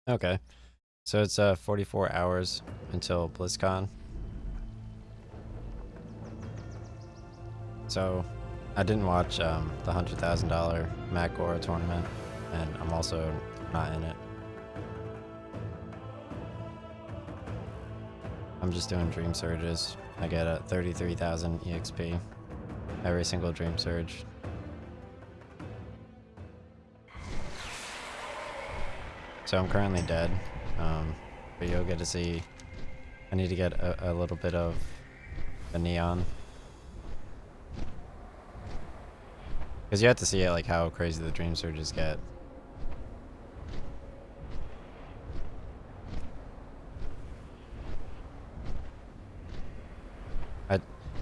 Okay. So it's 44 hours until BlizzCon. So I didn't watch the $100,000 Matt Gora tournament, and I'm also not in it. I'm just doing Dream Surges. I get a 33,000 EXP every single Dream Surge. So I'm currently dead, but you'll get to see. I need to get a little bit of a neon. Because you have to see it, like how crazy the Dream Surges get.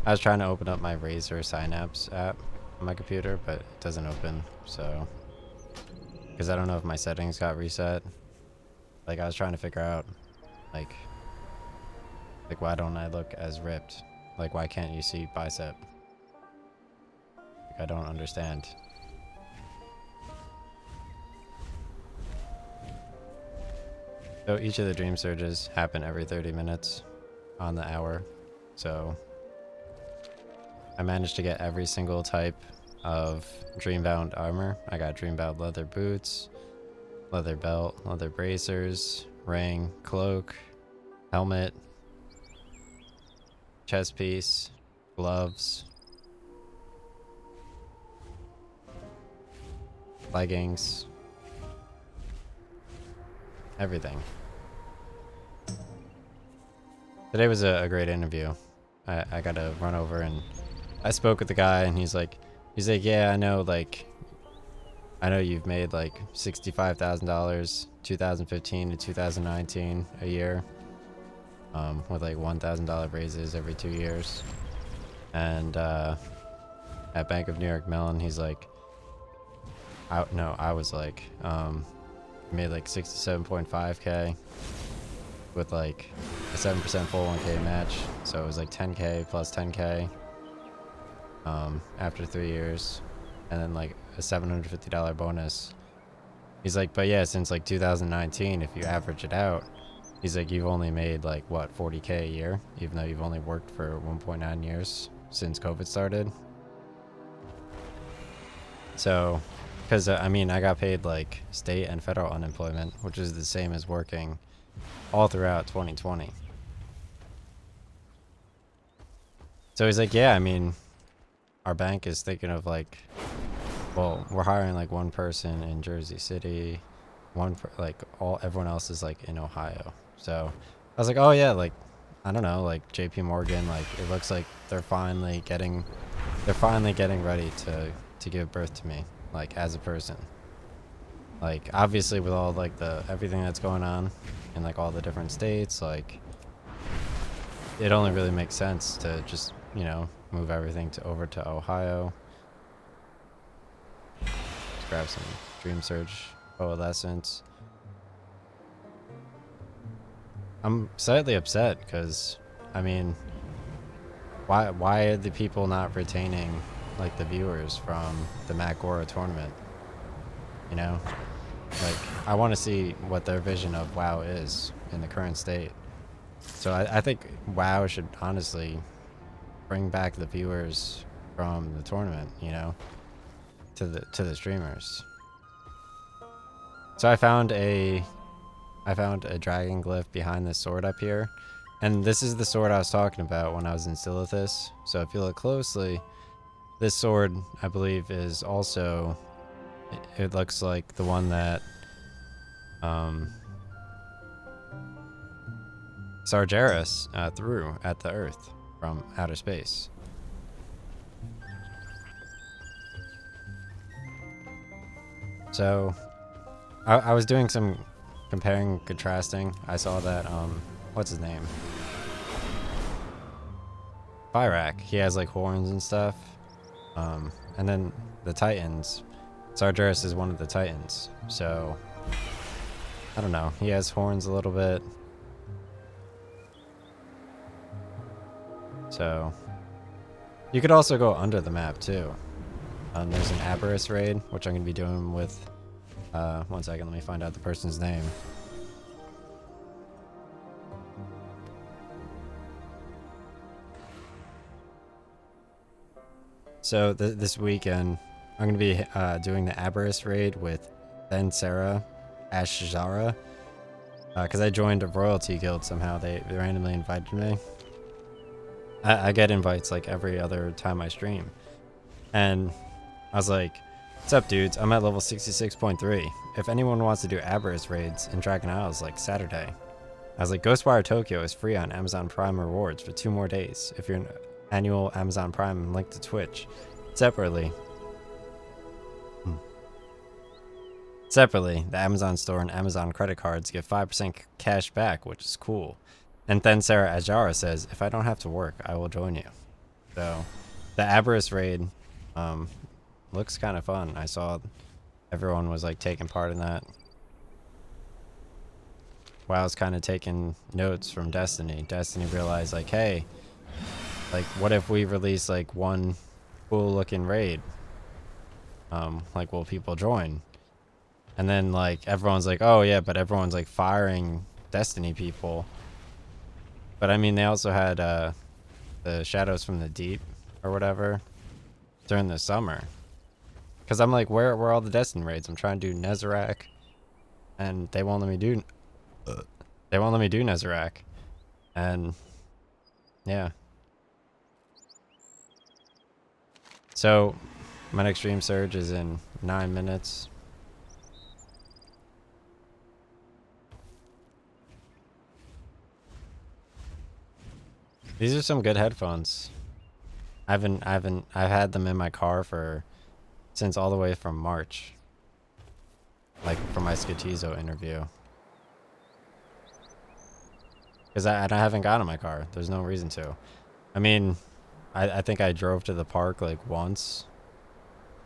I was trying to open up my Razer Synapse app on my computer, but it doesn't open, so... Because I don't know if my settings got reset. Like, I was trying to figure out, like why don't I look as ripped? Like, why can't you see bicep? Like, I don't understand. So each of the Dream Surges happen every 30 minutes on the hour. So I managed to get every single type of Dreambound armor. I got Dreambound leather boots, leather belt, leather bracers, ring, cloak, helmet, chest piece, gloves, leggings, everything. Today was a great interview. I got to run over and I spoke with the guy, and he's like, yeah, I know, like, I know you've made like $65,000 2015 to 2019 a year, with like $1,000 raises every 2 years. And at Bank of New York Mellon, he's like, I was like, made like 67.5k with like a 7% 401k match, so it was like 10k plus 10k after 3 years, and then like a $750 bonus. He's like, but yeah, since like 2019, if you average it out, he's like, you've only made like what, 40k a year, even though you've only worked for 1.9 years since COVID started. So, because I mean, I got paid like state and federal unemployment, which is the same as working all throughout 2020. So he's like, yeah, I mean, our bank is thinking of like, well, we're hiring like one person in Jersey City, everyone else is like in Ohio. So I was like, oh yeah, like, I don't know, like JP Morgan, like it looks like they're finally getting ready to give birth to me, like as a person. Like obviously with all like everything that's going on in like all the different states, like it only really makes sense to just, you know, move everything over to Ohio. Let's grab some Dreamsurge coalescence. I'm slightly upset because, I mean, why are the people not retaining like the viewers from the Matt Gora tournament? You know, like I want to see what their vision of WoW is in the current state. So I think WoW should honestly bring back the viewers from the tournament, you know, to the streamers. So I found a dragon glyph behind this sword up here, and this is the sword I was talking about when I was in Silithus. So if you look closely, this sword I believe is also, it looks like the one that Sargeras threw at the Earth from outer space. So I was doing some comparing, contrasting. I saw that what's his name? Fyrak. He has like horns and stuff. And then the Titans. Sargeras is one of the Titans. So I don't know. He has horns a little bit. So you could also go under the map too. There's an Aberrus raid, which I'm gonna be doing with. One second, let me find out the person's name. So this weekend, I'm gonna be doing the Aberrus raid with Ben Sarah, Ashzara, because I joined a royalty guild somehow. They randomly invited me. I get invites like every other time I stream, and I was like, "What's up, dudes? I'm at level 66.3. If anyone wants to do Aberrus raids in Dragon Isles like Saturday." I was like, Ghostwire Tokyo is free on Amazon Prime Rewards for 2 more days if you're an annual Amazon Prime and linked to Twitch. Separately, the Amazon store and Amazon credit cards give 5% cash back, which is cool. And then Sarah Ajara says, if I don't have to work, I will join you. So the Aberrus raid looks kind of fun. I saw everyone was like taking part in that. While I was kind of taking notes from Destiny. Destiny realized like, hey, like what if we release like one cool looking raid? Like will people join? And then like everyone's like, oh yeah, but everyone's like firing Destiny people. But I mean they also had the Shadows from the Deep or whatever during the summer. Cause I'm like, where are all the Destiny raids? I'm trying to do Nezarec and they won't let me do Nezarec. And yeah. So my next Dreamsurge is in 9 minutes. These are some good headphones. I've had them in my car since all the way from March. Like for my Skatizo interview. Because I haven't gotten in my car. There's no reason to. I mean, I think I drove to the park like once.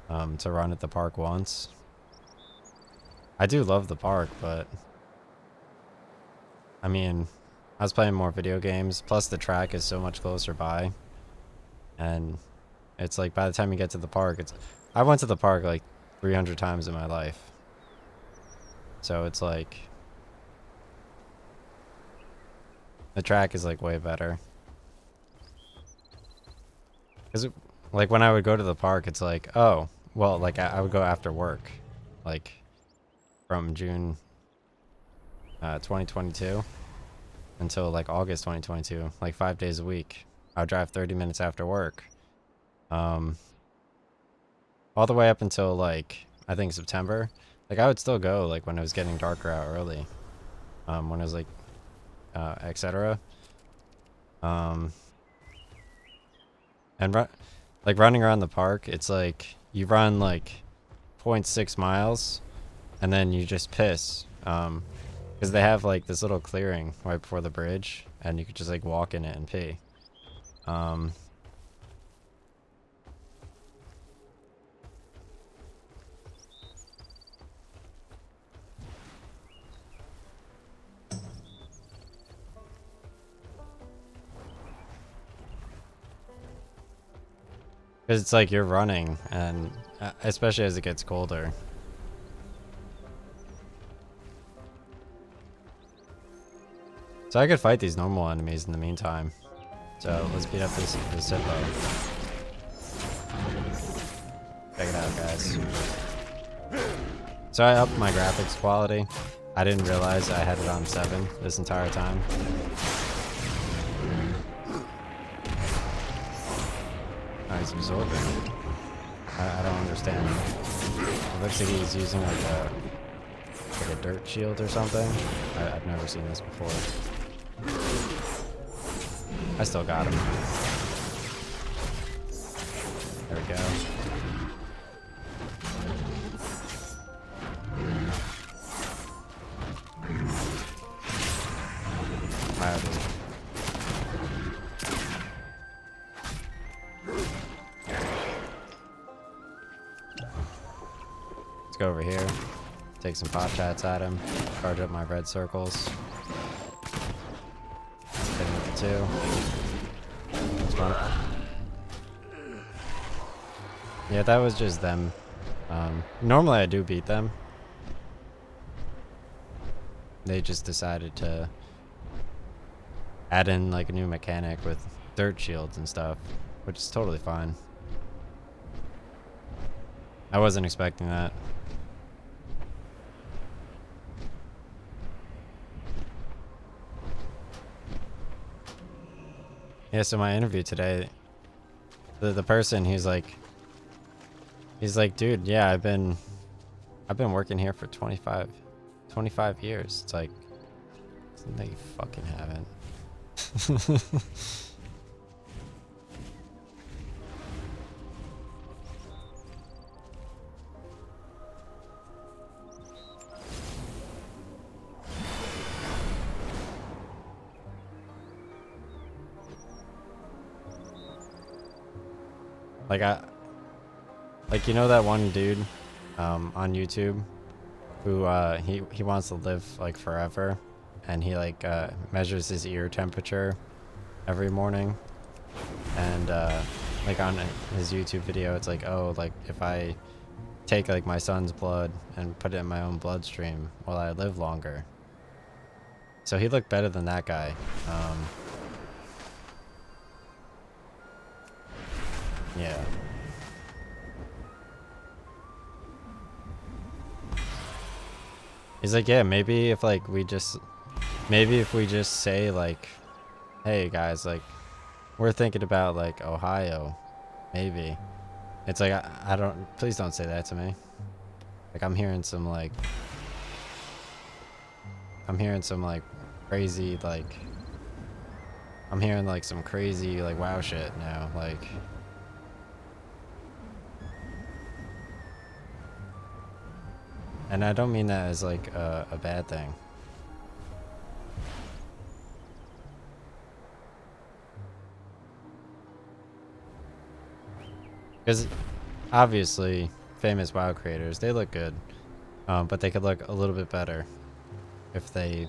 To run at the park once. I do love the park, but I mean, I was playing more video games. Plus the track is so much closer by. And it's like by the time you get to the park, I went to the park like 300 times in my life. So it's like the track is like way better. Cause like when I would go to the park, it's like, oh, well, like I would go after work, like from June 2022 until like August 2022, like 5 days a week. I would drive 30 minutes after work, all the way up until like I think September. Like I would still go like when it was getting darker out early, when it was like etc. And like running around the park, it's like you run like 0.6 miles and then you just piss, because they have like this little clearing right before the bridge and you could just like walk in it and pee. Because it's like you're running, and especially as it gets colder. So I could fight these normal enemies in the meantime. So let's beat up this hippo. Check it out, guys. So I upped my graphics quality. I didn't realize I had it on 7 this entire time. Oh, he's absorbing. I don't understand. It looks like he's using like a dirt shield or something. I've never seen this before. I still got him. There we go. Wow, dude. Let's go over here. Take some pot shots at him. Charge up my red circles. Hit him with the 2. Let's run. Yeah, that was just them. Normally I do beat them. They just decided to add in like a new mechanic with dirt shields and stuff, which is totally fine. I wasn't expecting that. Yeah, so my interview today, the person, he's like, dude, yeah, I've been working here for 25 years. It's like, no, you fucking haven't. Like you know that one dude on YouTube who he wants to live like forever, and he like measures his ear temperature every morning, and like on his YouTube video it's like, oh, like if I take like my son's blood and put it in my own bloodstream, will I live longer? So he looked better than that guy. Yeah. He's like, yeah, maybe if like maybe if we just say like, hey guys, like we're thinking about like Ohio, maybe. It's like, I don't, please don't say that to me. Like I'm hearing some like crazy, like I'm hearing like some crazy like wow shit now, like. And I don't mean that as like a bad thing. Because obviously famous WoW creators, they look good, but they could look a little bit better if they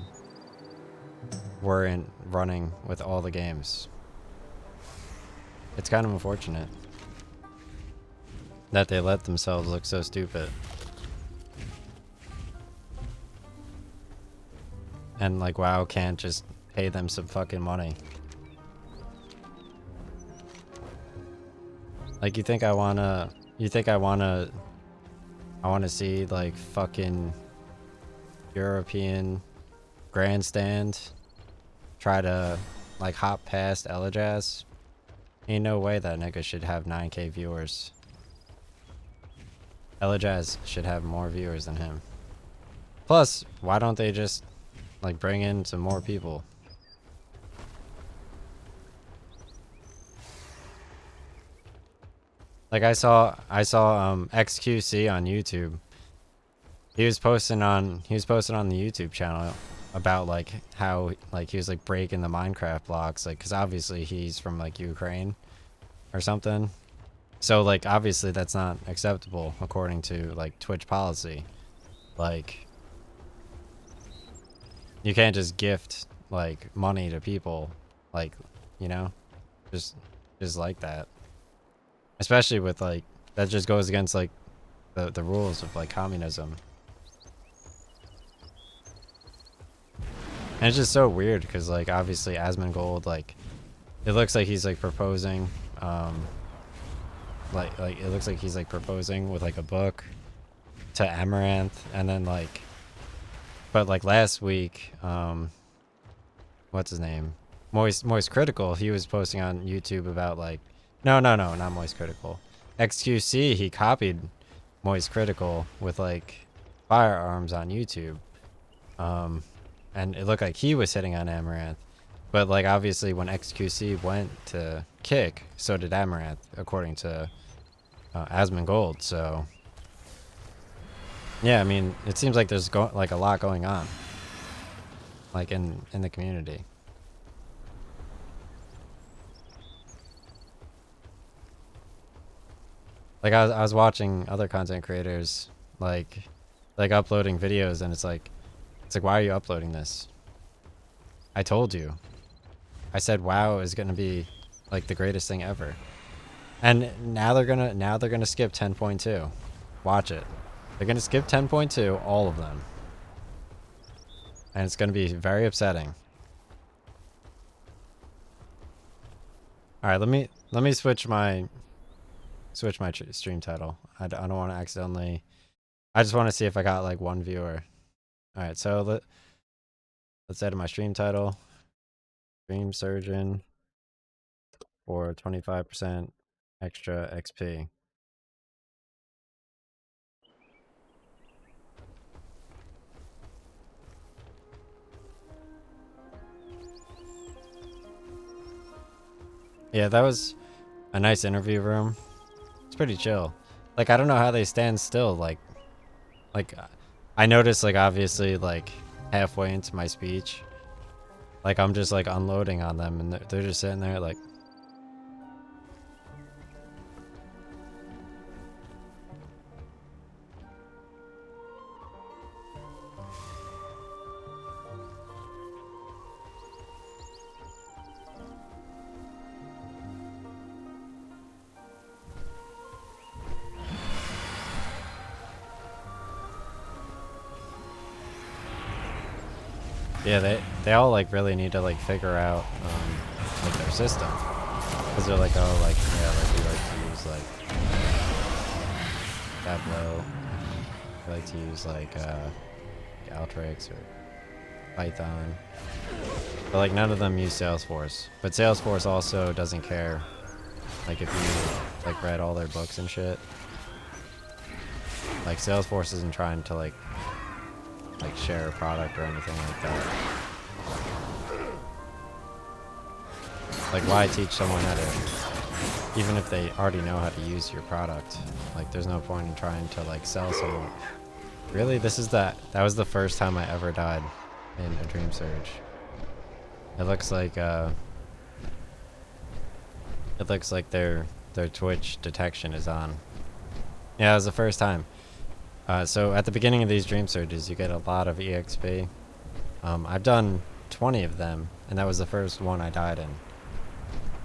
weren't running with all the games. It's kind of unfortunate that they let themselves look so stupid. And like WoW can't just pay them some fucking money. Like you think I wanna see like fucking European grandstand try to like hop past Elajaz? Ain't no way that nigga should have 9K viewers. Elajaz should have more viewers than him. Plus, why don't they just like bring in some more people? Like I saw XQC on YouTube. He was posting on the YouTube channel about like how like he was like breaking the Minecraft blocks, like, cuz obviously he's from like Ukraine or something. So like obviously that's not acceptable according to like Twitch policy. Like you can't just gift like money to people, like, you know, just like that. Especially with like, that just goes against like the rules of like communism. And it's just so weird because like obviously Asmongold, like it looks like he's like proposing, like it looks like he's like proposing with like a book to Amaranth, and then like, but like last week, what's his name, Moist Critical, he was posting on YouTube about like, no, not Moist Critical, XQC, he copied Moist Critical with like firearms on YouTube, and it looked like he was hitting on Amaranth, but like obviously when XQC went to kick, so did Amaranth according to Asmongold. So yeah, I mean, it seems like there's like a lot going on, like in the community. Like I was watching other content creators like uploading videos, and it's like why are you uploading this? I told you. I said WoW is gonna be like the greatest thing ever. And now they're gonna skip 10.2. Watch it. They're gonna skip 10.2, all of them. And it's gonna be very upsetting. Alright, let me switch my switch my stream title. I don't want to accidentally. I just want to see if I got like one viewer. All right, so let's edit my stream title. Dreamsurge for 25% extra XP. Yeah, that was a nice interview room. It's pretty chill. Like, I don't know how they stand still. Like I noticed, like, obviously, like, halfway into my speech, like, I'm just, like, unloading on them, and they're just sitting there, like... Yeah, they all, like, really need to, like, figure out, like, their system. Because they're like, oh, like, yeah, like, we like to use, like, Tableau. We like to use, like, Alteryx or Python. But, like, none of them use Salesforce. But Salesforce also doesn't care, like, if you, like, read all their books and shit. Like, Salesforce isn't trying to, like, share a product or anything like that. Like, why teach someone how to, even if they already know how to use your product? Like, there's no point in trying to, like, sell someone. Really? That was the first time I ever died in a Dreamsurge. It looks like their Twitch detection is on. Yeah, it was the first time. So at the beginning of these Dreamsurges, you get a lot of EXP. I've done 20 of them, and that was the first one I died in.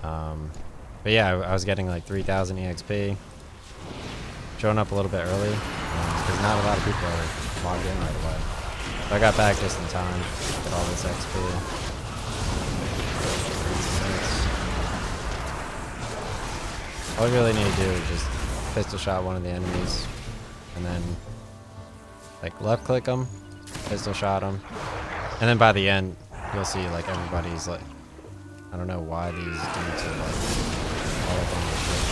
But yeah, I was getting like 3,000 EXP. Showing up a little bit early, because not a lot of people are logged in right away. So I got back just in time to get all this XP. All you really need to do is just pistol shot one of the enemies, and then like left click them, pistol shot them, and then by the end you'll see like everybody's like, I don't know why these dudes are like all up on the shit.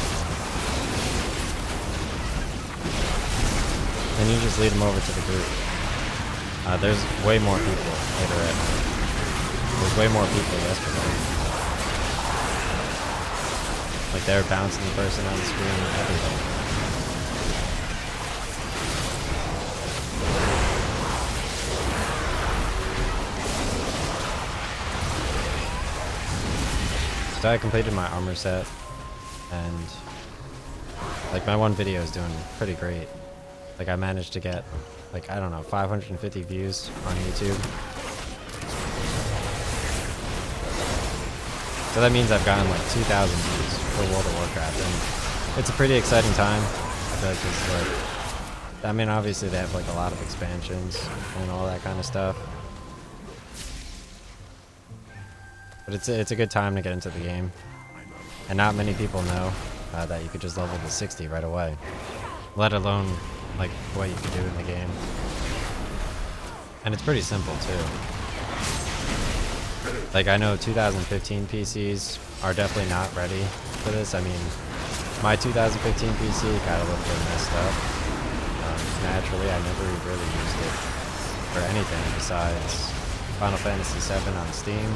And you just lead them over to the group. There's way more people later at night. There's way more people yesterday. Like they were bouncing the person on the screen and everything. So I completed my armor set, and like my one video is doing pretty great. Like I managed to get like, I don't know, 550 views on YouTube. So that means I've gotten like 2,000 views for World of Warcraft, and it's a pretty exciting time. I feel like it's like, I mean, obviously they have like a lot of expansions and all that kind of stuff. But it's a good time to get into the game. And not many people know that you could just level to 60 right away. Let alone like what you can do in the game. And it's pretty simple too. Like I know 2015 PCs are definitely not ready for this. I mean, my 2015 PC got a little bit messed up. Naturally, I never really used it for anything besides Final Fantasy VII on Steam.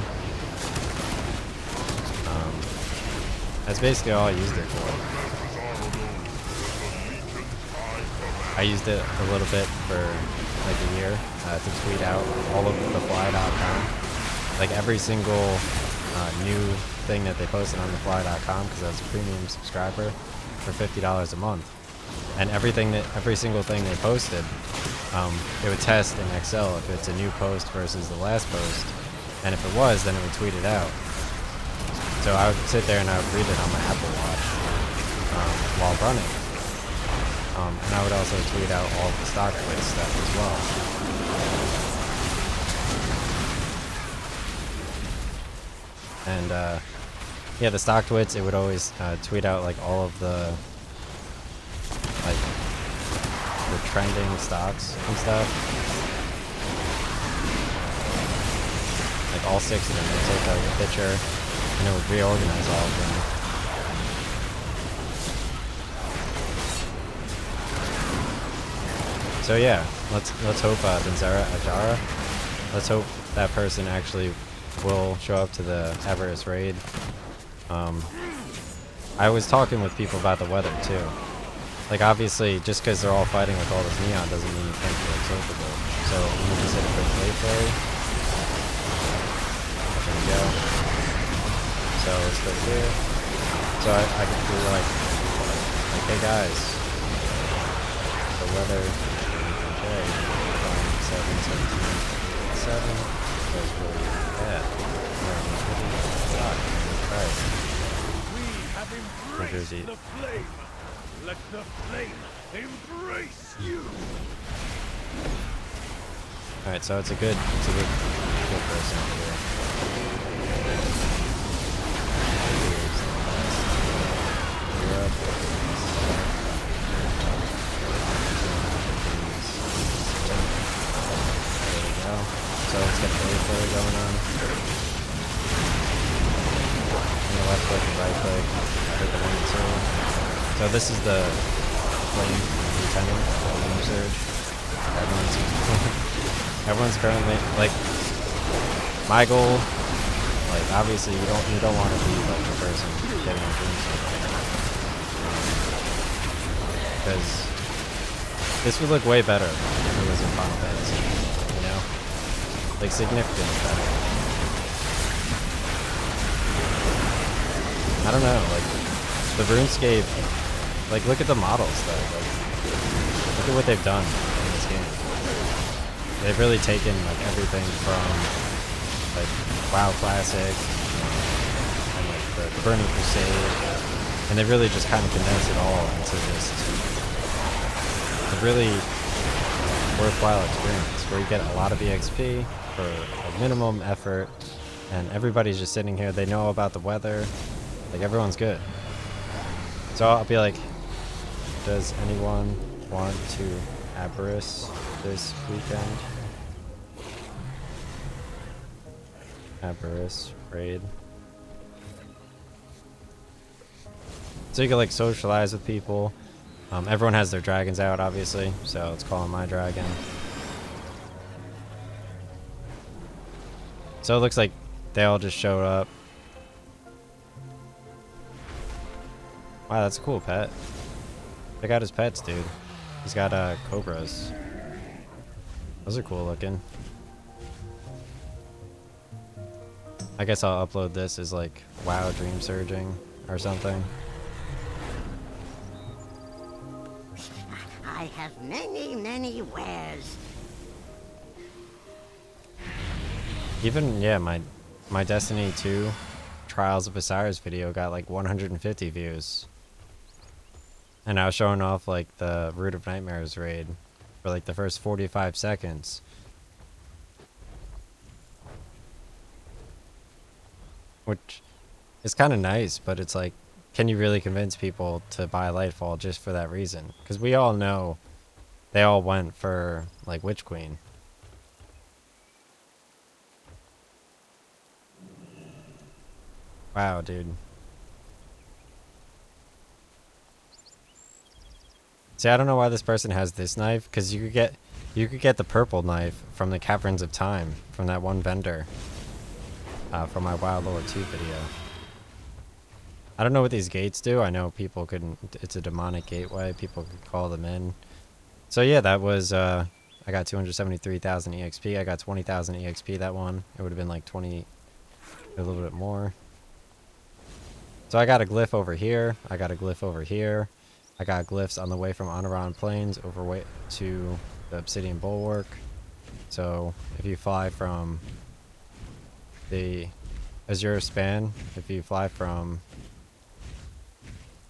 That's basically all I used it for. I used it a little bit for like a year to tweet out all of thefly.com. Like every single new thing that they posted on thefly.com, because I was a premium subscriber for $50 a month. And every single thing they posted, it would test in Excel if it's a new post versus the last post. And if it was, then it would tweet it out. So I would sit there and I would read it on my Apple Watch while running. And I would also tweet out all of the stock twits stuff as well. And yeah, the stock twits, it would always tweet out like all of the trending stocks and stuff. Like all 6 of them, would take like a picture, and it would reorganize all of them. So yeah, let's hope Benzera Ajara. Let's hope that person actually will show up to the Avarice raid. I was talking with people about the weather too. Like obviously, just because they're all fighting with all this neon doesn't mean you can't be like sociable. So let me just hit a quick play. There we go. So let's go here. So I can do like, hey guys, the weather. Okay, 7 was really bad. Right. We have embraced the flame. Let the flame embrace you. Alright, so it's a good person over here. So let's get a play going on. I'm gonna left click and right click. Hit the 1 and 2. So this is the flame lieutenant Dreamsurge. Everyone's currently like my goal. Like obviously you don't want to be like the person getting a Dreamsurge, because this would look way better if it was in Final Fantasy. Like significantly better. I don't know, like the RuneScape, like look at the models though, like look at what they've done in this game. They've really taken like everything from like WoW Classic and like the Burning Crusade, and they really just kind of condensed it all into just a really worthwhile experience where you get a lot of EXP for a minimum effort, and everybody's just sitting here. They know about the weather, like everyone's good. So I'll be like, does anyone want to Avarice this weekend? Avarice raid. So you can like socialize with people. Everyone has their dragons out obviously, so let's call on my dragon. So it looks like they all just showed up. Wow, that's a cool pet. Check out his pets, dude. He's got cobras. Those are cool looking. I guess I'll upload this as like WoW Dreamsurging or something. I have many wares. Even, yeah, my Destiny 2 Trials of Osiris video got like 150 views. And I was showing off like the Root of Nightmares raid for like the first 45 seconds. Which is kind of nice, but it's like, can you really convince people to buy Lightfall just for that reason? Because we all know they all went for like Witch Queen. Wow, dude. See, I don't know why this person has this knife, because you could get the purple knife from the Caverns of Time from that one vendor from my Wild Lore 2 video. I don't know what these gates do. I know people couldn't. It's a demonic gateway. People could call them in. So yeah, that was. I got 273,000 EXP. I got 20,000 EXP that one. It would have been like 20, a little bit more. So I got a glyph over here. I got a glyph over here. I got glyphs on the way from Honoran Plains over way to the Obsidian Bulwark. So if you fly from the Azure Span, if you fly from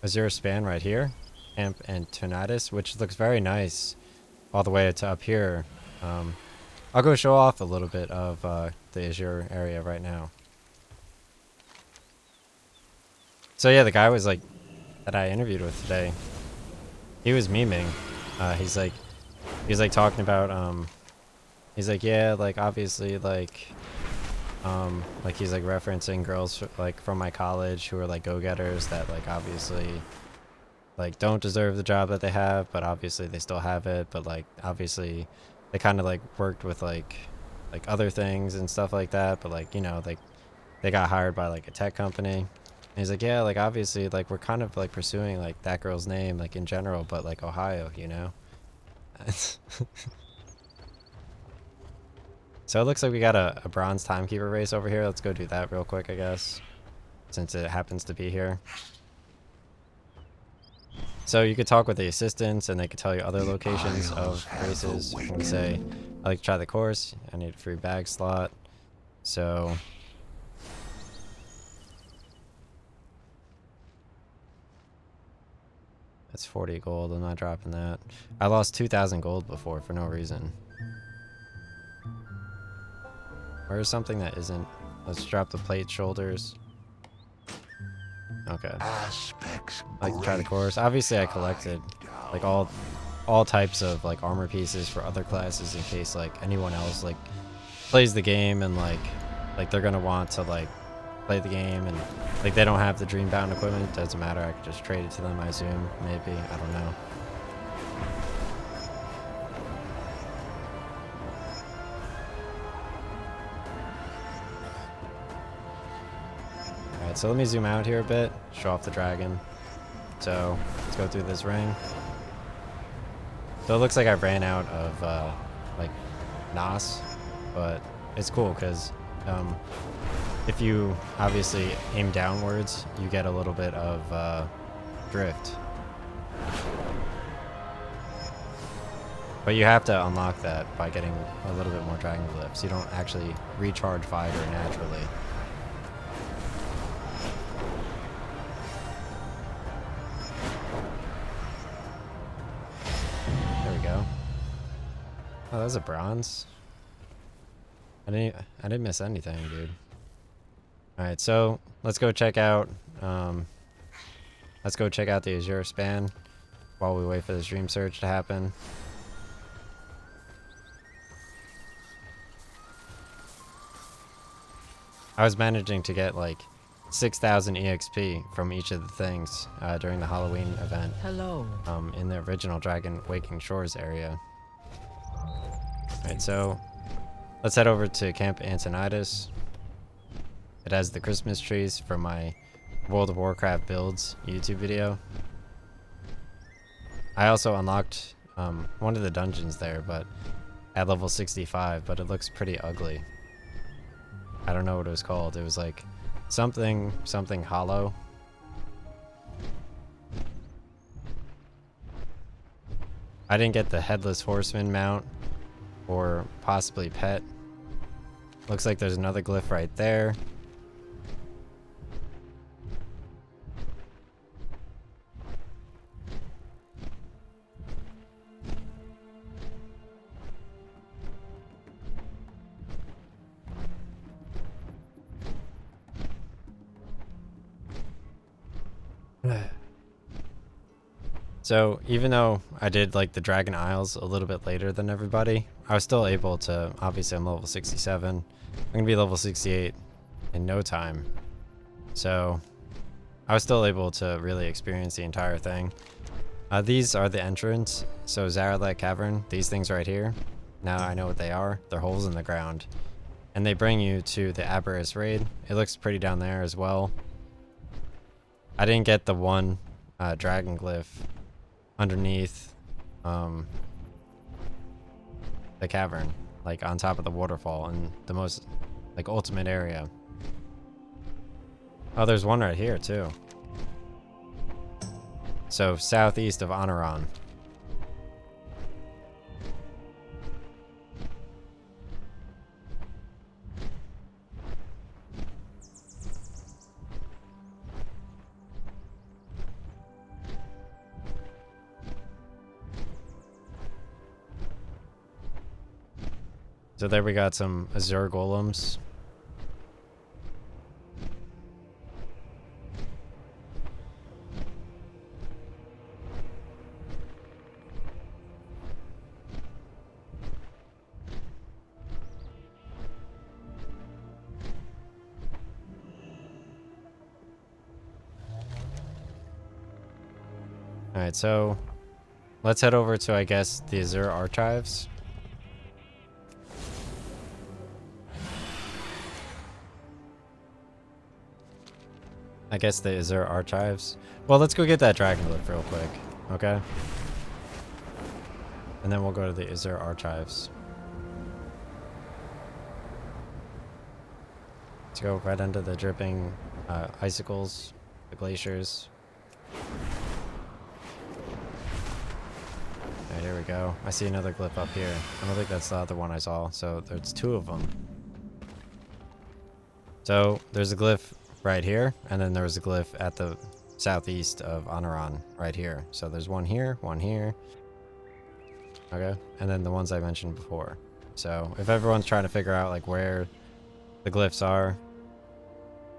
Azure Span right here, Amp and Tornadus, which looks very nice all the way to up here. I'll go show off a little bit of the Azure area right now. So yeah, the guy was like, that I interviewed with today, he was memeing. He's like, He's like talking about he's like, yeah, like obviously like he's like referencing girls like from my college who are like go-getters that like obviously like don't deserve the job that they have, but obviously they still have it, but like obviously they kind of like worked with like other things and stuff like that, but like, you know, like they got hired by like a tech company. And he's like, yeah, like obviously like we're kind of like pursuing like that girl's name like in general, but like Ohio, you know. So it looks like we got a bronze timekeeper race over here. Let's go do that real quick, I guess, since it happens to be here. So you could talk with the assistants and they could tell you other locations of races. You can say, I like to try the course. I need a free bag slot. So that's 40 gold. I'm not dropping that. I lost 2,000 gold before for no reason. Where's something that isn't? Let's drop the plate shoulders. Okay. I like to try the course. Obviously I collected like all types of like armor pieces for other classes in case like anyone else like plays the game and like they're gonna want to like play the game and like they don't have the Dreambound equipment. Doesn't matter, I could just trade it to them, I assume. Maybe, I don't know. Alright, so let me zoom out here a bit, show off the dragon. So let's go through this ring. So it looks like I ran out of like NOS, but it's cool because if you obviously aim downwards, you get a little bit of drift. But you have to unlock that by getting a little bit more dragon glyphs. You don't actually recharge Viger naturally. Oh, that was a bronze. I didn't miss anything, dude. All right, so let's go check out the Azure span while we wait for this Dreamsurge to happen. I was managing to get like 6,000 EXP from each of the things during the Halloween event. Hello. In the original Dragon Waking Shores area. Alright, so let's head over to Camp Antonidas. It has the Christmas trees from my World of Warcraft builds YouTube video. I also unlocked one of the dungeons there, but at level 65, but it looks pretty ugly. I don't know what it was called. It was like something hollow. I didn't get the Headless Horseman mount or possibly pet. Looks like there's another glyph right there. So even though I did like the Dragon Isles a little bit later than everybody, I was still able to, obviously I'm level 67, I'm gonna be level 68 in no time. So I was still able to really experience the entire thing. These are the entrance, so Zaralek Cavern, these things right here, now I know what they are, they're holes in the ground. And they bring you to the Aberrus Raid. It looks pretty down there as well. I didn't get the one dragon glyph underneath the cavern, like on top of the waterfall in the most like ultimate area. Oh, there's one right here too. So southeast of Honoron. So there we got some Azure Golems. Alright, so let's head over to, I guess, the Azure Archives. I guess the Azure Archives. Well, let's go get that dragon glyph real quick, okay? And then we'll go to the Azure Archives. Let's go right under the dripping icicles, the glaciers. Alright, here we go. I see another glyph up here. I don't think that's the other one I saw, so there's 2 of them. So there's a glyph right here, and then there's a glyph at the southeast of Anaran right here. So there's one here, one here. Okay, and then the ones I mentioned before. So if everyone's trying to figure out like where the glyphs are,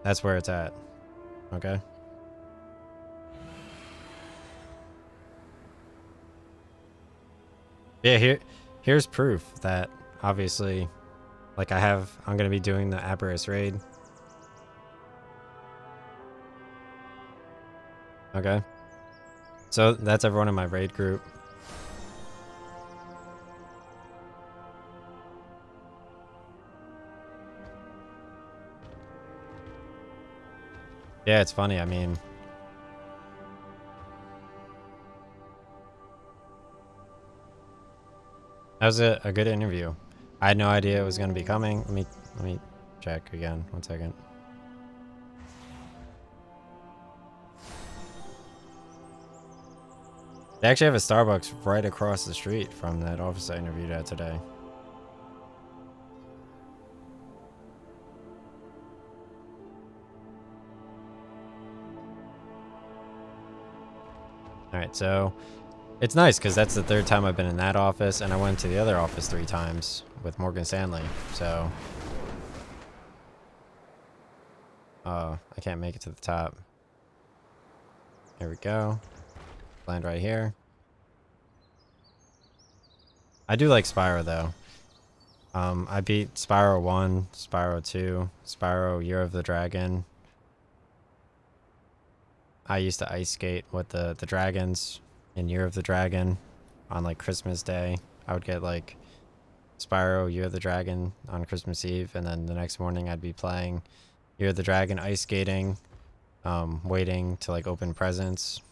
that's where it's at. Okay. Yeah, here's proof that obviously, like I'm gonna be doing the Aberrus raid. Okay. So that's everyone in my raid group. Yeah, it's funny. I mean, that was a good interview. I had no idea it was going to be coming. Let me check again. 1 second. They actually have a Starbucks right across the street from that office I interviewed at today. Alright, so it's nice because that's the 3rd time I've been in that office, and I went to the other office 3 times with Morgan Stanley, so... I can't make it to the top. Here we go. Land right here. I do like Spyro though. I beat Spyro 1, Spyro 2, Spyro Year of the Dragon. I used to ice skate with the dragons in Year of the Dragon on like Christmas Day. I would get like Spyro Year of the Dragon on Christmas Eve, and then the next morning I'd be playing Year of the Dragon ice skating, waiting to like open presents.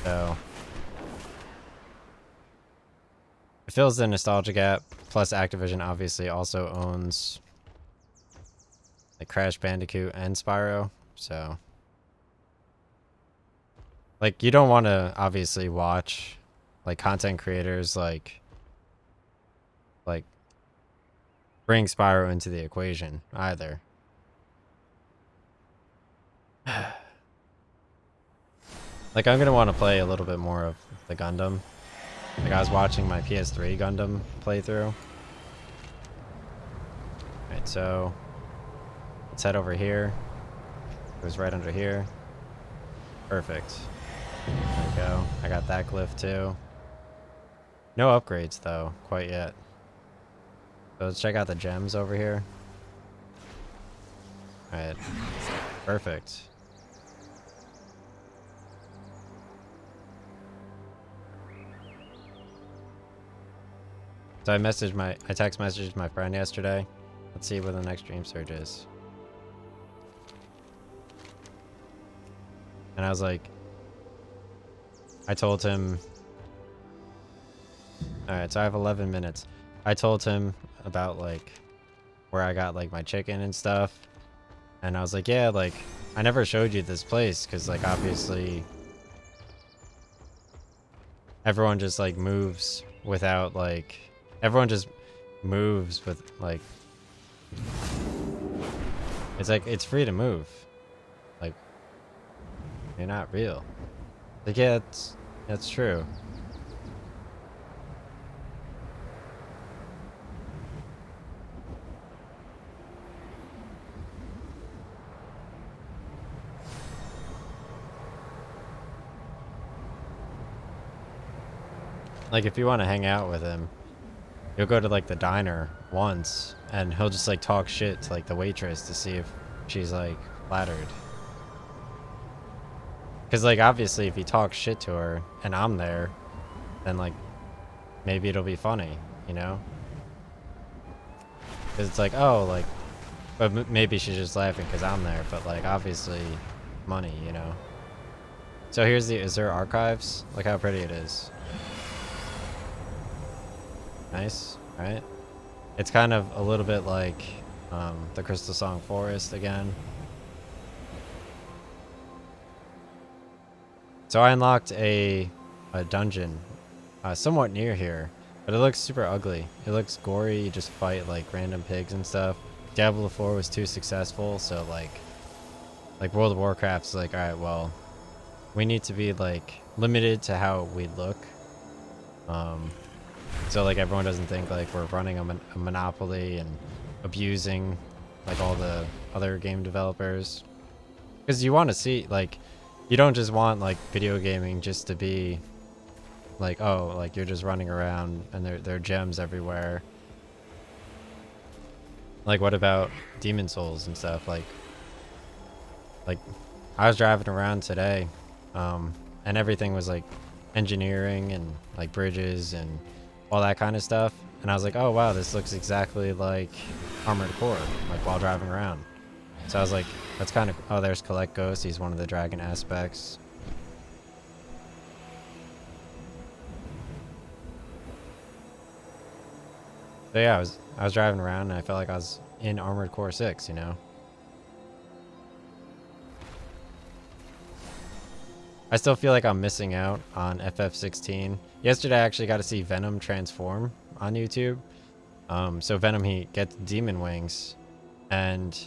So it fills the nostalgia gap. Plus Activision obviously also owns like Crash Bandicoot and Spyro, so like you don't want to obviously watch like content creators like bring Spyro into the equation either. Like I'm gonna want to play a little bit more of the Gundam. Like I was watching my PS3 Gundam playthrough. Alright, so let's head over here. It was right under here. Perfect. There we go. I got that glyph too. No upgrades though, quite yet. So let's check out the gems over here. Alright. Perfect. So I text messaged my friend yesterday. Let's see where the next Dreamsurge is. And I was like, I told him, alright, so I have 11 minutes. I told him about like where I got like my chicken and stuff. And I was like, yeah, like I never showed you this place because like obviously everyone just like moves without like, everyone just moves with like, it's like, it's free to move. Like, you're not real. Like, yeah, that's true. Like, if you want to hang out with him, you'll go to like the diner once and he'll just like talk shit to like the waitress to see if she's like flattered. Because like obviously if he talks shit to her and I'm there, then like maybe it'll be funny, you know? Because it's like, oh, like, but maybe she's just laughing because I'm there, but like obviously money, you know? So here's the, is there archives? Look how pretty it is. Nice, right? It's kind of a little bit like the Crystal Song Forest again. So I unlocked a dungeon somewhat near here, but it looks super ugly. It looks gory, you just fight like random pigs and stuff. Diablo 4 was too successful, so like World of Warcraft's like, alright, well, we need to be like limited to how we look. So like everyone doesn't think like we're running a monopoly and abusing like all the other game developers. Because you want to see, like, you don't just want like video gaming just to be like, oh, like you're just running around and there are gems everywhere. Like what about Demon Souls and stuff? Like I was driving around today, and everything was like engineering and like bridges and all that kind of stuff. And I was like, oh wow, this looks exactly like Armored Core, like while driving around. So I was like, that's kind of, oh, there's Collect Ghost. He's one of the dragon aspects. So yeah, I was driving around and I felt like I was in Armored Core 6, you know? I still feel like I'm missing out on FF16. Yesterday I actually got to see Venom transform on YouTube. So Venom, he gets demon wings and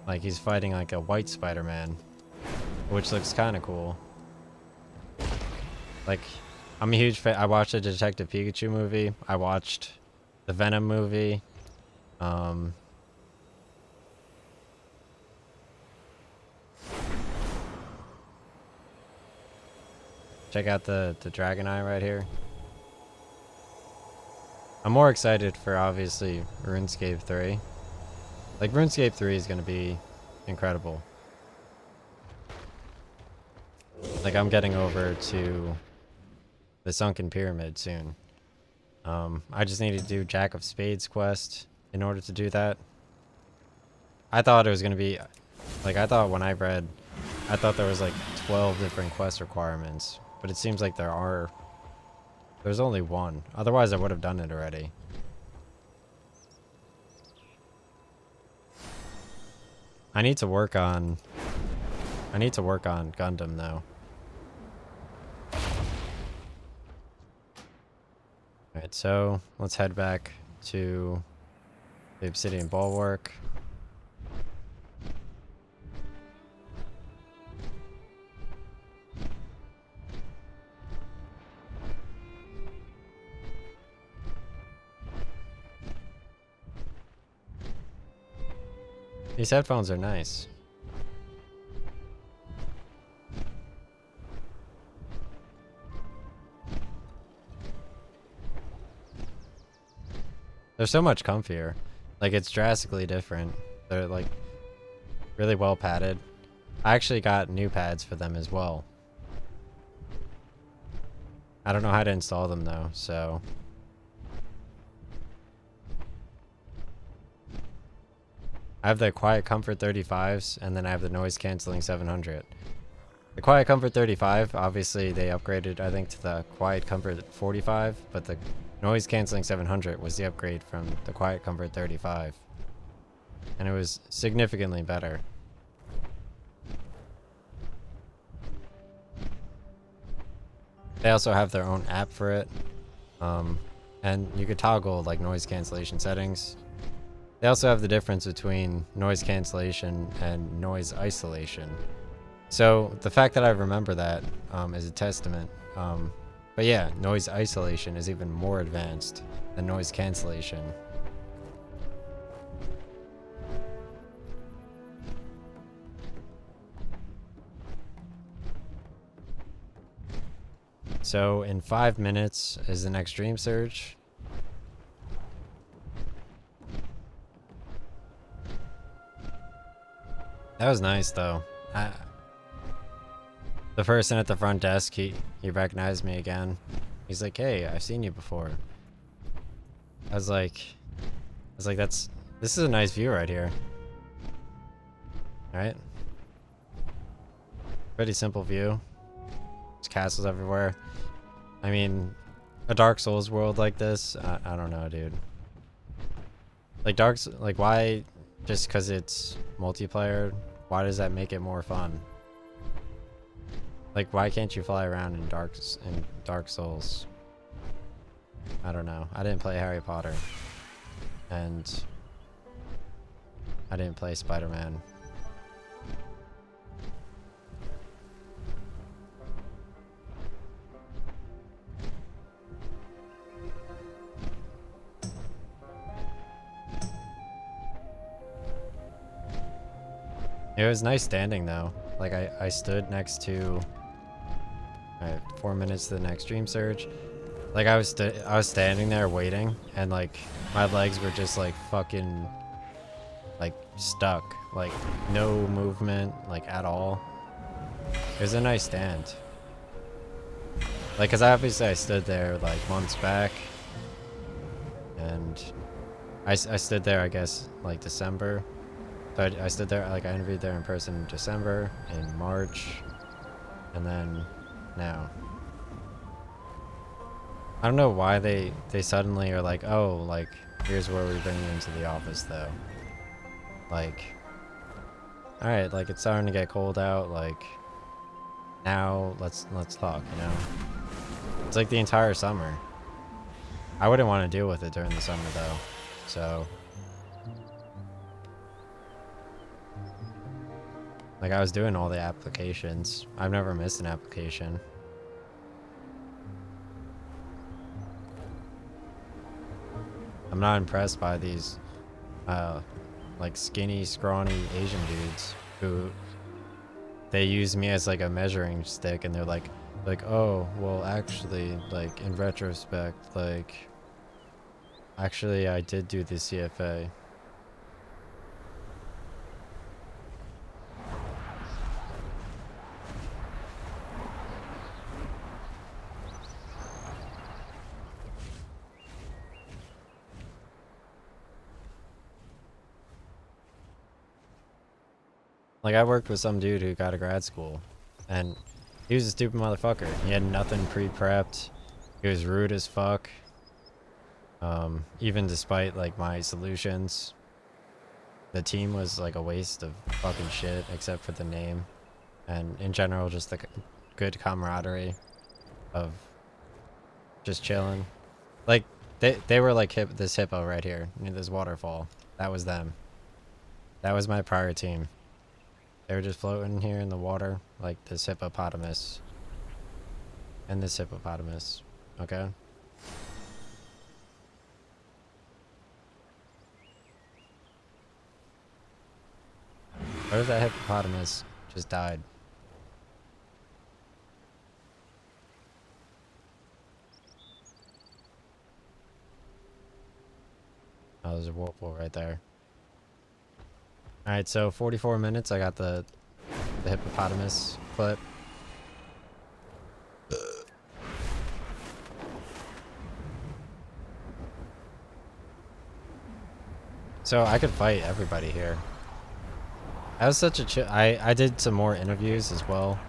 like he's fighting like a white Spider-Man, which looks kind of cool. Like, I'm a huge fan. I watched the Detective Pikachu movie. I watched the Venom movie. Check out the Dragon Eye right here. I'm more excited for obviously RuneScape 3. Like RuneScape 3 is going to be incredible. Like I'm getting over to the Sunken Pyramid soon. I just need to do Jack of Spades quest in order to do that. I thought it was going to be like, I thought when I read, I thought there was like 12 different quest requirements, but it seems like there's only one. Otherwise I would have done it already. I need to work on Gundam though. Alright, so let's head back to the Obsidian Bulwark. These headphones are nice. They're so much comfier. Like, it's drastically different. They're like really well padded. I actually got new pads for them as well. I don't know how to install them though, so I have the Quiet Comfort 35s, and then I have the Noise Cancelling 700. The Quiet Comfort 35, obviously they upgraded, I think, to the Quiet Comfort 45, but the Noise Cancelling 700 was the upgrade from the Quiet Comfort 35. And it was significantly better. They also have their own app for it. And you could toggle like noise cancellation settings. They also have the difference between noise cancellation and noise isolation. So the fact that I remember that is a testament. But yeah, noise isolation is even more advanced than noise cancellation. So in 5 minutes is the next Dreamsurge. That was nice though. The person at the front desk, he recognized me again. He's like, "Hey, I've seen you before." I was like, this is a nice view right here. Right? Pretty simple view. There's castles everywhere. I mean, a Dark Souls world like this, I don't know, dude. Like why, just because it's multiplayer, why does that make it more fun? Like, why can't you fly around in Dark Souls? I don't know. I didn't play Harry Potter. And I didn't play Spider-Man. It was nice standing though. Like I stood next to 4 minutes to the next Dreamsurge. Like I was standing there waiting, and like my legs were just like fucking like stuck, like no movement like at all. It was a nice stand. Like, cause obviously I stood there like months back, and I stood there I guess like December. So I stood there, like I interviewed there in person in December, in March, and then now. I don't know why they suddenly are like, oh, like, here's where we bring you into the office though. Like, alright, like it's starting to get cold out, like, now let's talk, you know? It's like the entire summer. I wouldn't want to deal with it during the summer though, so. Like, I was doing all the applications. I've never missed an application. I'm not impressed by these, like, skinny, scrawny Asian dudes who, they use me as, like, a measuring stick, and they're like, oh, well, actually, like, in retrospect, like, actually, I did do the CFA. Like, I worked with some dude who got a grad school, and he was a stupid motherfucker. He had nothing pre-prepped. He was rude as fuck. Even despite, like, my solutions. The team was, like, a waste of fucking shit, except for the name. And, in general, just the good camaraderie of just chilling. Like, they were, like, this hippo right here, near this waterfall. That was them. That was my prior team. They were just floating here in the water, like this hippopotamus. And this hippopotamus. Okay? What if that hippopotamus just died? Oh, there's a whirlpool right there. Alright, so 44 minutes, I got the hippopotamus clip. So I could fight everybody here. That was such a chill. I did some more interviews as well.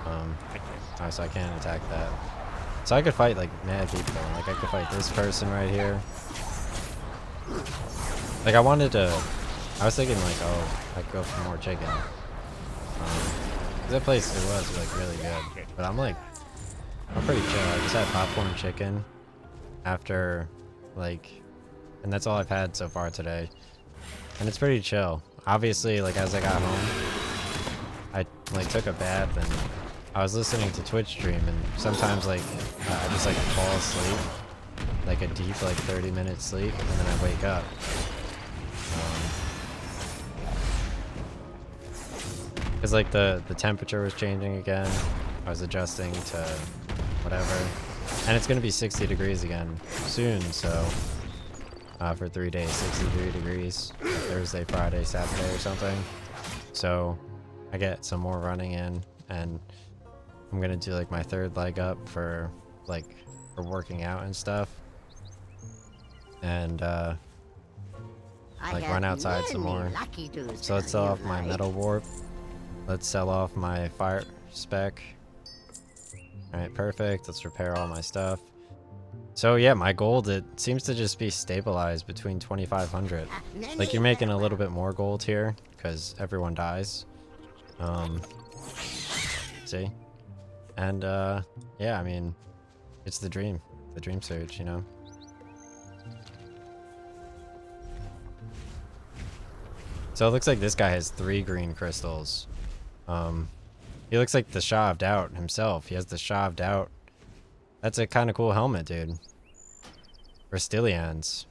Oh, so I can't attack that. So I could fight like mad people. Like I could fight this person right here. Like I wanted to. I was thinking like, oh, I could go for more chicken. That place, it was like really good. But I'm like, I'm pretty chill. I just had popcorn chicken after like, and that's all I've had so far today. And it's pretty chill. Obviously, like as I got home, I like took a bath and I was listening to Twitch stream, and sometimes like I just like fall asleep, like a deep like 30-minute sleep, and then I wake up. Cause like the temperature was changing again. I was adjusting to whatever, and it's gonna be 60 degrees again soon. So for 3 days, 63 degrees. Thursday, Friday, Saturday or something. So I get some more running in, and I'm gonna do like my third leg up for working out and stuff. And like run outside some more. So let's sell off my metal warp. Let's sell off my fire spec. Alright, perfect. Let's repair all my stuff. So yeah, my gold, it seems to just be stabilized between 2,500. Like you're making a little bit more gold here because everyone dies. See? And yeah, I mean, it's the dream surge, you know? So it looks like this guy has 3 green crystals. He looks like the Shah of Doubt himself. He has the Shah of Doubt. That's a kind of cool helmet, dude. Restilians.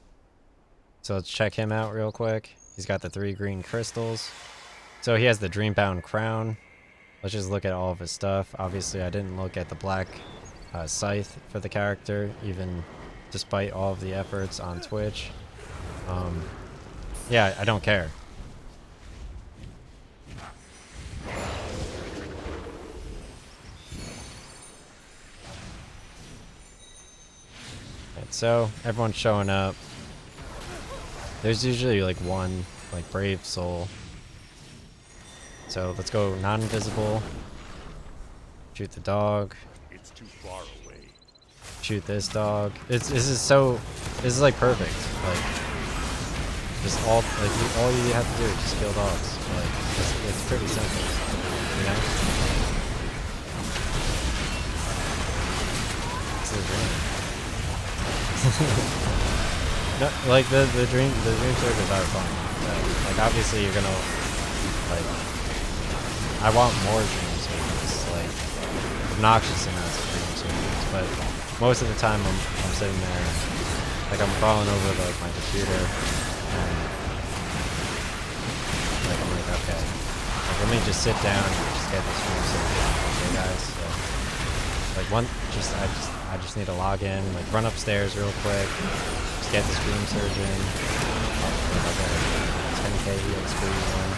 So let's check him out real quick. He's got the 3 green crystals. So he has the Dreambound crown. Let's just look at all of his stuff. Obviously, I didn't look at the black scythe for the character, even despite all of the efforts on Twitch. Yeah, I don't care. So everyone's showing up. There's usually like one like brave soul. So let's go non-invisible. Shoot the dog. It's too far away. Shoot this dog. This is like perfect. Like just all you have to do is just kill dogs. Like it's pretty simple, you know. It's the dream. No, like the Dreamsurge is our fun. Like obviously you're gonna like. I want more Dreamsurges, like obnoxious amounts of Dreamsurges, but most of the time I'm sitting there, like I'm crawling over like my computer, and like I'm like okay, like, let me just sit down and just get this Dreamsurge, okay guys. So, like I just need to log in, like run upstairs real quick, just get this Dreamsurge in. Like a 10k EXP one.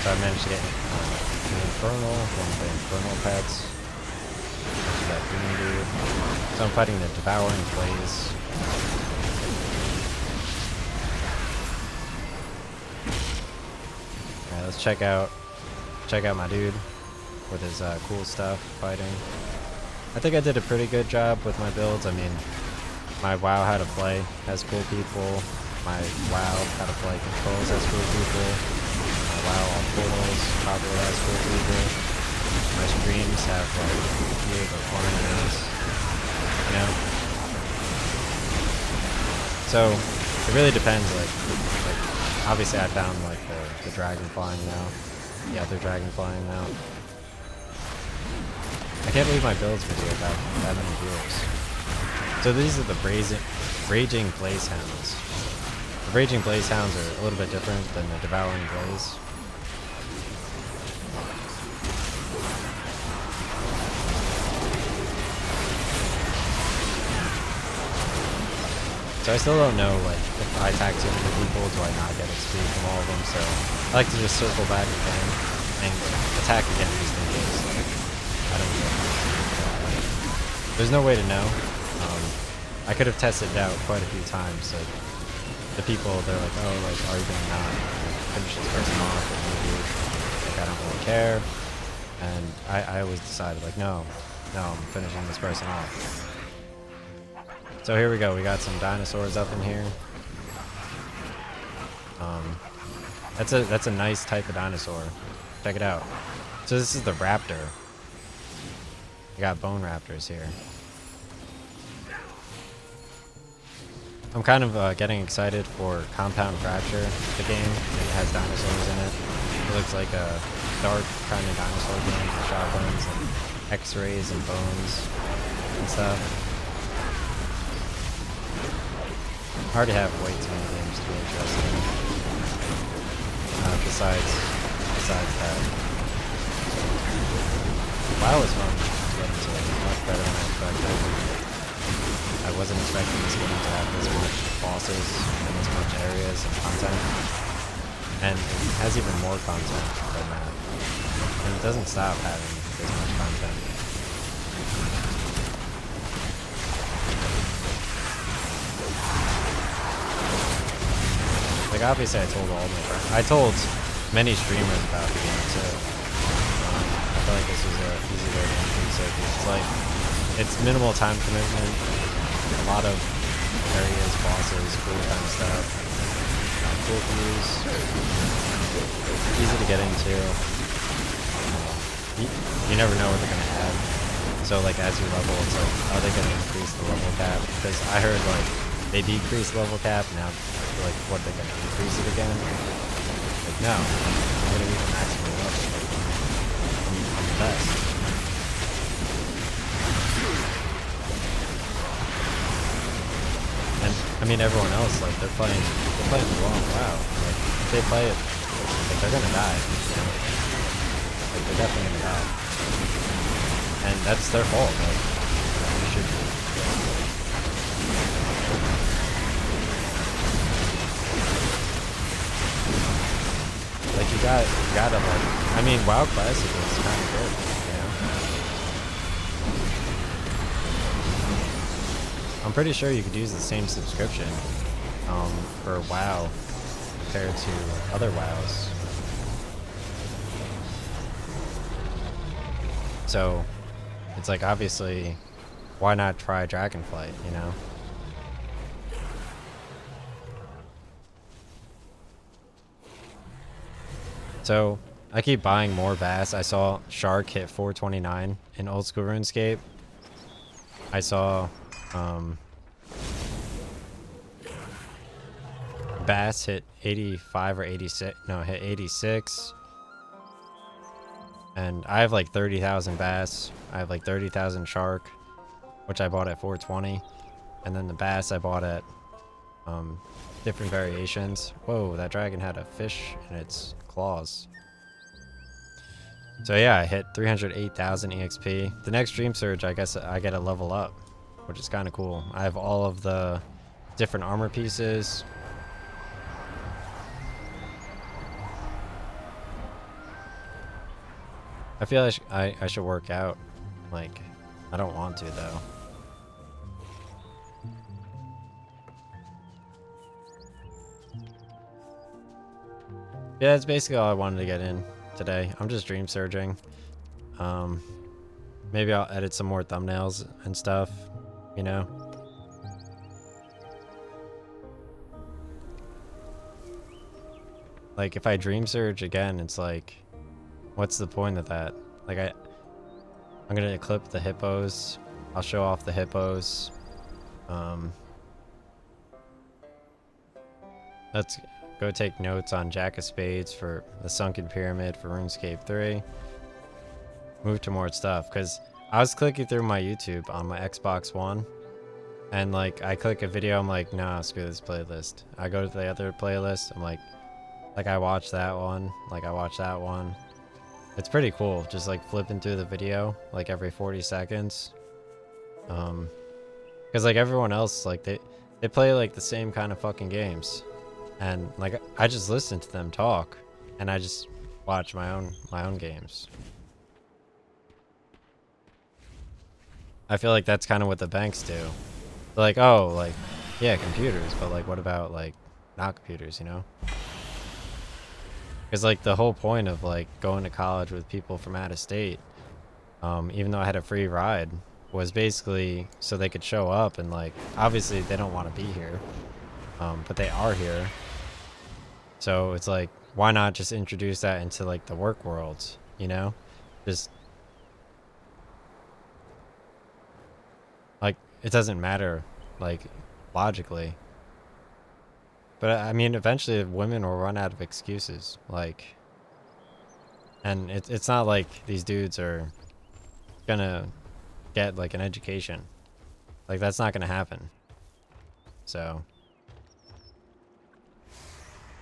So I managed to get an Infernal, one of the Infernal pets. That green dude. So I'm fighting the Devouring Blaze. Alright, let's check out my dude with his cool stuff fighting. I think I did a pretty good job with my builds. I mean, my WoW How to Play has cool people. My WoW How to Play Controls has cool people. My WoW on Portals probably has cool people. My streams have like few of the foreigners, you know? So it really depends, like obviously I found like the dragon flying now. The other dragon flying now. I can't believe my builds video got that many viewers. So these are the Raging Blaze Hounds. The Raging Blaze Hounds are a little bit different than the Devouring Blaze. So I still don't know, like, if I attack too many people, do I not get XP from all of them, so I like to just circle back again and attack again just in case, like, I don't know. There's no way to know. I could have tested it out quite a few times, like, the people, they're like, oh, like, are you gonna not finish this person off, or maybe, like, I don't really care, and I always decided, like, no, I'm finishing this person off. So here we go, we got some dinosaurs up in here. That's a nice type of dinosaur. Check it out. So this is the raptor. We got bone raptors here. I'm kind of getting excited for Compound Fracture, the game. It has dinosaurs in it. It looks like a dark kind of dinosaur game with shotguns and x-rays and bones. and stuff. I already have way too many games to be interested in. Besides that. WoW was fun to get into. Much better than I expected. I wasn't expecting this game to have this much bosses and this much areas and content. And it has even more content than that. And it doesn't stop having this much content. Like obviously I told all my friends. I told many streamers about the game too. I feel like this was an easy way to introduce it. It's like, it's minimal time commitment, a lot of areas, bosses, cool kind of stuff, cool views, easy to get into. You never know what they're going to add. So like as you level, it's like, are they going to increase the level cap? Because I heard like they decreased level cap, now like what, they're going to increase it again? Like no, I'm going to be the maximum level. I'm the best. And I mean everyone else, like they're playing the wrong WoW. Like if they play it, like they're gonna die. You know? Like they're definitely gonna die. And that's their fault. Like you should. Like you gotta like. I mean, WoW Classic is kind of good. You know. I'm pretty sure you could use the same subscription for WoW compared to other WoWs. So it's like obviously, why not try Dragonflight, you know? So I keep buying more Bass. I saw Shark hit 429 in old school RuneScape. I saw Bass hit 85 or 86. No, hit 86. And I have like 30,000 Bass. I have like 30,000 Shark, which I bought at 420. And then the Bass I bought at different variations. Whoa, that dragon had a fish in its claws. So yeah, I hit 308,000 EXP. The next Dreamsurge, I guess I get a level up, which is kind of cool. I have all of the different armor pieces. I feel I should work out. Like, I don't want to though. Yeah, that's basically all I wanted to get in today. I'm just dream surging. Maybe I'll edit some more thumbnails and stuff, you know. Like if I dream surge again, it's like, what's the point of that? Like I'm gonna clip the hippos. I'll show off the hippos. Let's go take notes on Jack of Spades for the Sunken Pyramid for RuneScape 3. Move to more stuff, because I was clicking through my YouTube on my Xbox One, and like I click a video, I'm like, nah, screw this playlist. I go to the other playlist, I'm like I watch that one, like I watch that one. It's pretty cool, just like flipping through the video like every 40 seconds. Because like everyone else, like they play like the same kind of fucking games. And like I just listen to them talk, and I just watch my own games. I feel like that's kind of what the banks do. They're like, oh, like yeah, computers, but like what about like not computers, you know? Because like the whole point of like going to college with people from out of state, even though I had a free ride, was basically so they could show up, and like obviously they don't want to be here, but they are here. So it's like, why not just introduce that into like the work world, you know? Just like it doesn't matter like logically. But I mean, eventually women will run out of excuses, like, and it's not like these dudes are gonna get like an education. Like that's not gonna happen. So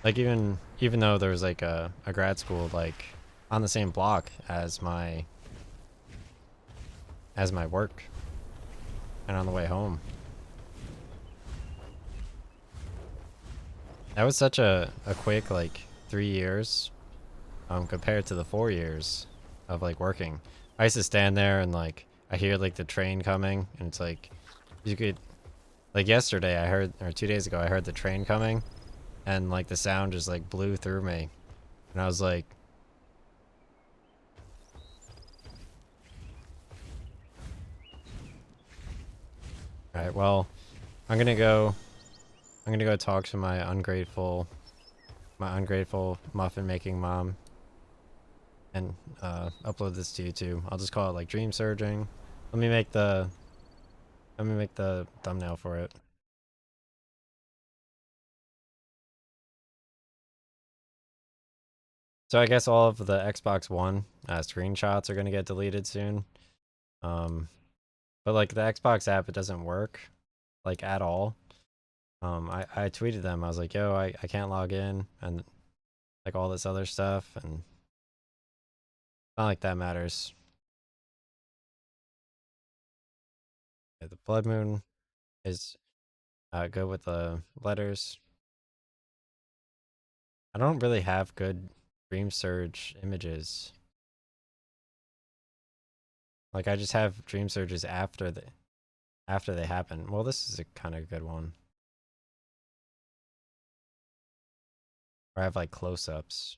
like even though there was like a grad school like on the same block as my work and on the way home. That was such a quick like 3 years compared to the 4 years of like working. I used to stand there and like I hear like the train coming and it's like you could like yesterday I heard, or 2 days ago I heard the train coming and like the sound just like blew through me and I was like, all right, well, I'm gonna go talk to my ungrateful muffin making mom and upload this to YouTube. I'll just call it like dream surging. Let me make the thumbnail for it. So I guess all of the Xbox One screenshots are gonna get deleted soon. But like the Xbox app, it doesn't work like at all. I tweeted them. I was like, yo, I can't log in and like all this other stuff, and not like that matters. Yeah, the blood moon is good with the letters. I don't really have good dream surge images. Like I just have dream surges after they happen. Well, this is a kind of good one. Or I have like close-ups.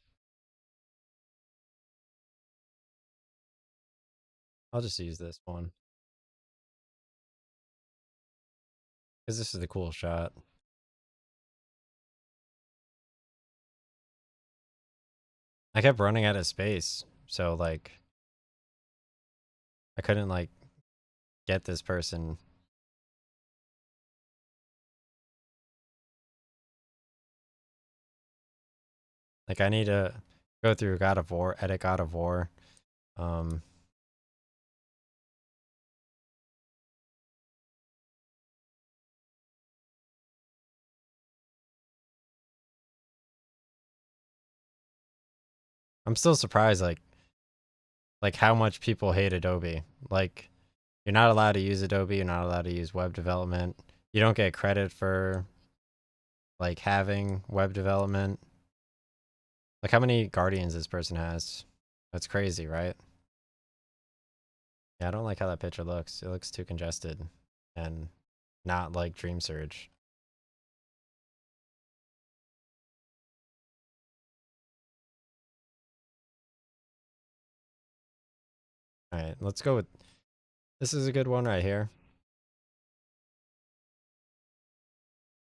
I'll just use this one because this is the cool shot. I kept running out of space, so like I couldn't like get this person. Like I need to go through God of War, edit God of War. Um, I'm still surprised like how much people hate Adobe. Like you're not allowed to use Adobe, you're not allowed to use web development. You don't get credit for like having web development. Like how many guardians this person has? That's crazy, right? Yeah, I don't like how that picture looks. It looks too congested and not like Dreamsurge. All right, let's go with this is a good one right here.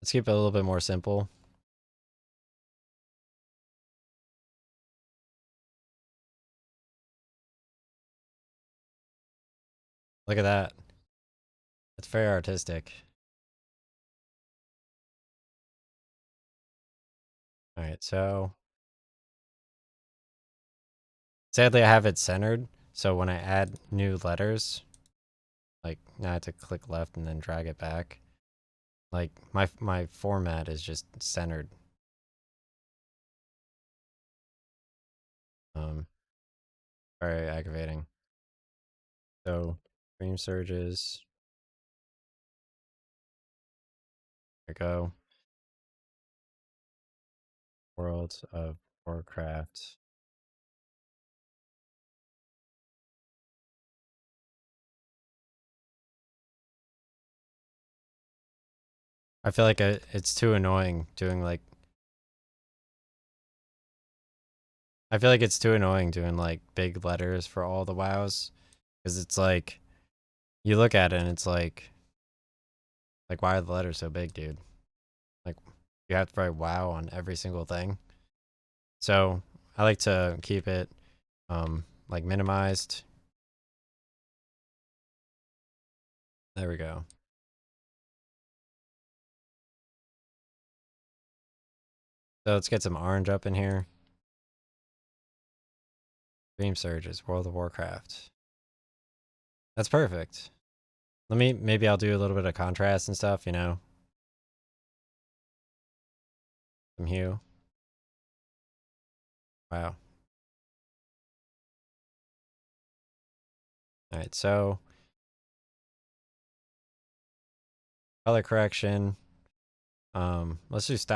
Let's keep it a little bit more simple. Look at that. It's very artistic. All right, so sadly I have it centered. So when I add new letters, like now I have to click left and then drag it back. Like my format is just centered. Very aggravating. So dream surges. There we go. World of Warcraft. I feel like it's too annoying doing like. I feel like it's too annoying doing like big letters for all the wows, because it's like you look at it and it's like why are the letters so big, dude? Like you have to write wow on every single thing. So I like to keep it like minimized. There we go. So let's get some orange up in here. Dream Surges, World of Warcraft. That's perfect. Maybe I'll do a little bit of contrast and stuff, you know? Some hue. Wow. Alright, so color correction. Let's do style.